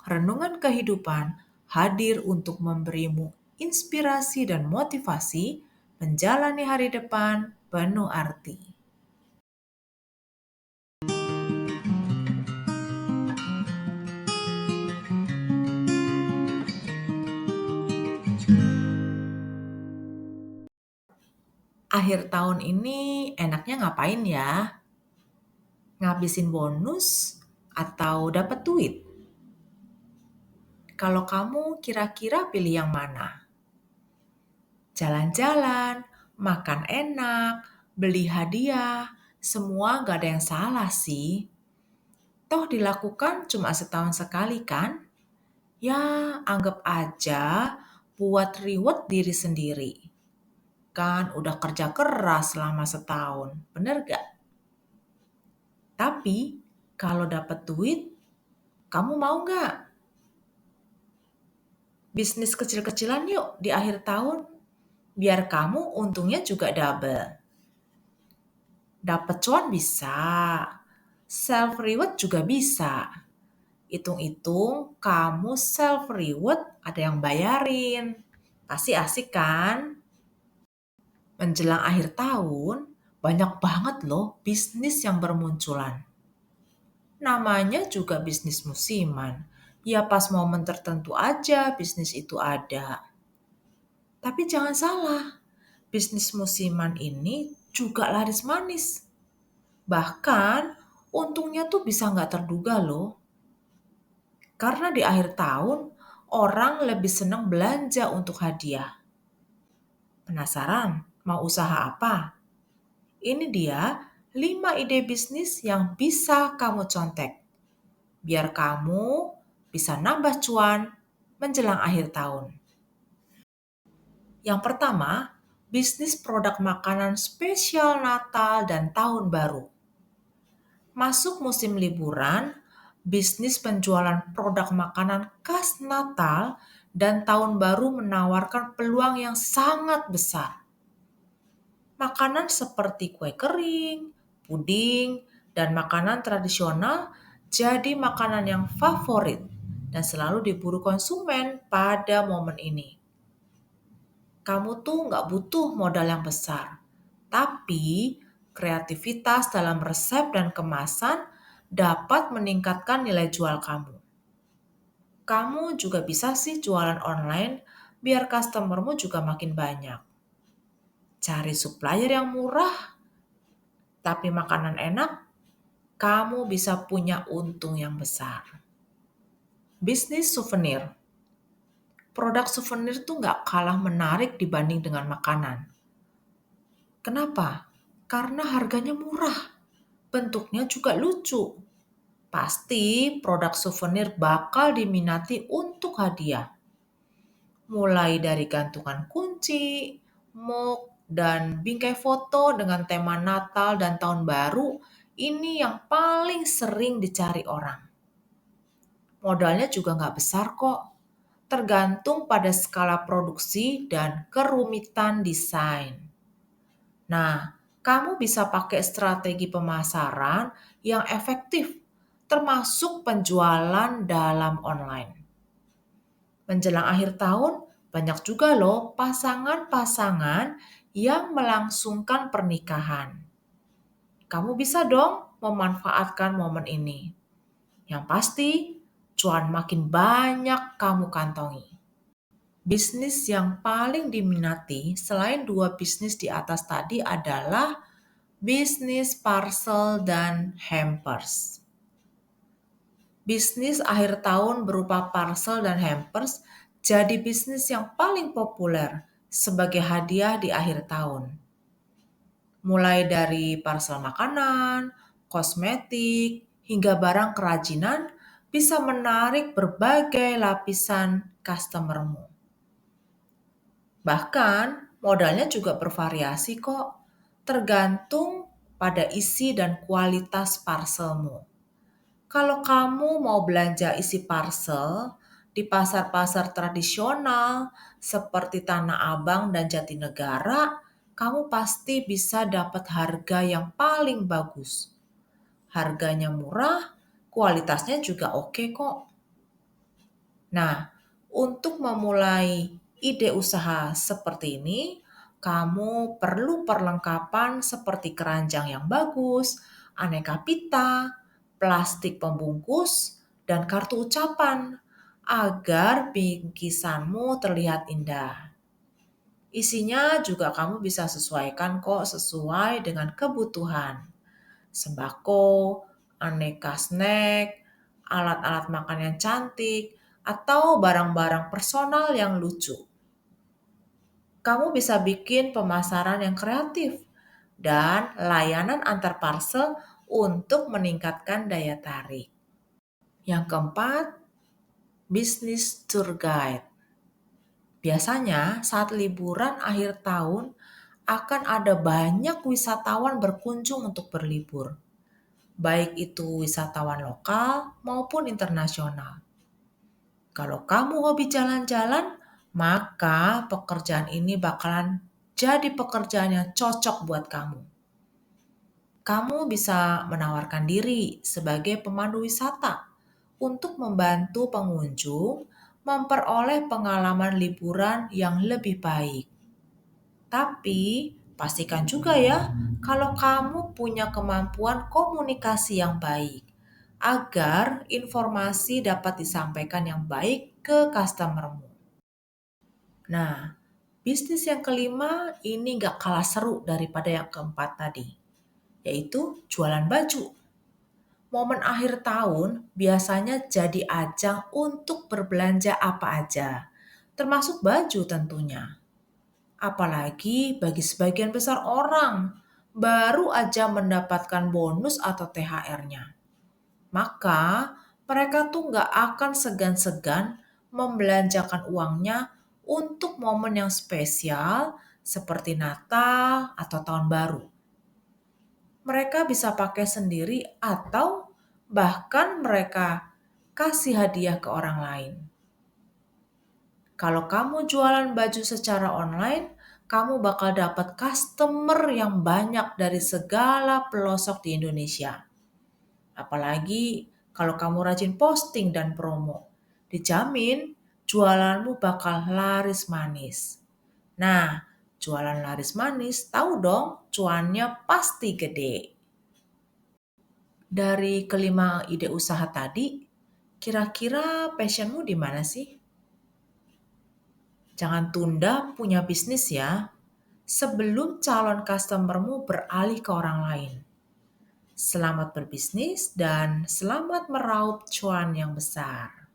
renungan kehidupan hadir untuk memberimu inspirasi dan motivasi menjalani hari depan penuh arti. Akhir tahun ini enaknya ngapain ya? Ngabisin bonus atau dapat duit? Kalau kamu kira-kira pilih yang mana? Jalan-jalan, makan enak, beli hadiah, semua gak ada yang salah sih. Toh dilakukan cuma setahun sekali kan? Ya, anggap aja buat reward diri sendiri. Kan udah kerja keras selama setahun, bener gak? Tapi kalau dapat duit, kamu mau gak? Bisnis kecil-kecilan yuk di akhir tahun, biar kamu untungnya juga double. Dapat cuan bisa, self reward juga bisa. Hitung-hitung kamu self reward ada yang bayarin. Pasti asik kan? Menjelang akhir tahun, banyak banget loh bisnis yang bermunculan. Namanya juga bisnis musiman. Ya pas momen tertentu aja bisnis itu ada. Tapi jangan salah, bisnis musiman ini juga laris manis. Bahkan untungnya tuh bisa nggak terduga loh. Karena di akhir tahun, orang lebih senang belanja untuk hadiah. Penasaran mau usaha apa? Ini dia 5 ide bisnis yang bisa kamu contek. Biar kamu bisa nambah cuan menjelang akhir tahun. Yang pertama, bisnis produk makanan spesial Natal dan Tahun Baru. Masuk musim liburan, bisnis penjualan produk makanan khas Natal dan Tahun Baru menawarkan peluang yang sangat besar. Makanan seperti kue kering, puding, dan makanan tradisional jadi makanan yang favorit dan selalu diburu konsumen pada momen ini. Kamu tuh nggak butuh modal yang besar, tapi kreativitas dalam resep dan kemasan dapat meningkatkan nilai jual kamu. Kamu juga bisa sih jualan online biar customermu juga makin banyak. Cari supplier yang murah, tapi makanan enak, kamu bisa punya untung yang besar. Bisnis souvenir. Produk souvenir tuh nggak kalah menarik dibanding dengan makanan. Kenapa? Karena harganya murah, bentuknya juga lucu. Pasti produk souvenir bakal diminati untuk hadiah. Mulai dari gantungan kunci, mug, dan bingkai foto dengan tema Natal dan Tahun Baru, ini yang paling sering dicari orang. Modalnya juga nggak besar kok, tergantung pada skala produksi dan kerumitan desain. Nah, kamu bisa pakai strategi pemasaran yang efektif, termasuk penjualan dalam online. Menjelang akhir tahun, banyak juga loh pasangan-pasangan yang melangsungkan pernikahan. Kamu bisa dong memanfaatkan momen ini. Yang pasti, cuan makin banyak kamu kantongi. Bisnis yang paling diminati selain 2 bisnis di atas tadi adalah bisnis parcel dan hampers. Bisnis akhir tahun berupa parcel dan hampers jadi bisnis yang paling populer sebagai hadiah di akhir tahun. Mulai dari parcel makanan, kosmetik, hingga barang kerajinan bisa menarik berbagai lapisan customermu. Bahkan modalnya juga bervariasi kok, tergantung pada isi dan kualitas parcelmu. Kalau kamu mau belanja isi parcel di pasar-pasar tradisional seperti Tanah Abang dan Jatinegara, kamu pasti bisa dapat harga yang paling bagus. Harganya murah, kualitasnya juga oke kok. Nah, untuk memulai ide usaha seperti ini, kamu perlu perlengkapan seperti keranjang yang bagus, aneka pita, plastik pembungkus, dan kartu ucapan agar bingkisanmu terlihat indah. Isinya juga kamu bisa sesuaikan kok sesuai dengan kebutuhan. Sembako, aneka snack, alat-alat makan yang cantik, atau barang-barang personal yang lucu. Kamu bisa bikin pemasaran yang kreatif dan layanan antar parcel untuk meningkatkan daya tarik. Yang keempat, bisnis tour guide. Biasanya saat liburan akhir tahun akan ada banyak wisatawan berkunjung untuk berlibur, baik itu wisatawan lokal maupun internasional. Kalau kamu hobi jalan-jalan, maka pekerjaan ini bakalan jadi pekerjaan yang cocok buat kamu. Kamu bisa menawarkan diri sebagai pemandu wisata untuk membantu pengunjung memperoleh pengalaman liburan yang lebih baik. Tapi pastikan juga ya kalau kamu punya kemampuan komunikasi yang baik agar informasi dapat disampaikan yang baik ke customermu. Nah, bisnis yang kelima ini nggak kalah seru daripada yang keempat tadi, yaitu jualan baju. Momen akhir tahun biasanya jadi ajang untuk berbelanja apa aja, termasuk baju tentunya. Apalagi bagi sebagian besar orang, baru aja mendapatkan bonus atau THR-nya. Maka mereka tuh nggak akan segan-segan membelanjakan uangnya untuk momen yang spesial seperti Natal atau Tahun Baru. Mereka bisa pakai sendiri atau bahkan mereka kasih hadiah ke orang lain. Kalau kamu jualan baju secara online, kamu bakal dapat customer yang banyak dari segala pelosok di Indonesia. Apalagi kalau kamu rajin posting dan promo. Dijamin jualanmu bakal laris manis. Nah, jualan laris manis, tahu dong cuannya pasti gede. Dari kelima ide usaha tadi, kira-kira passionmu di mana sih? Jangan tunda punya bisnis ya, sebelum calon customermu beralih ke orang lain. Selamat berbisnis dan selamat meraup cuan yang besar.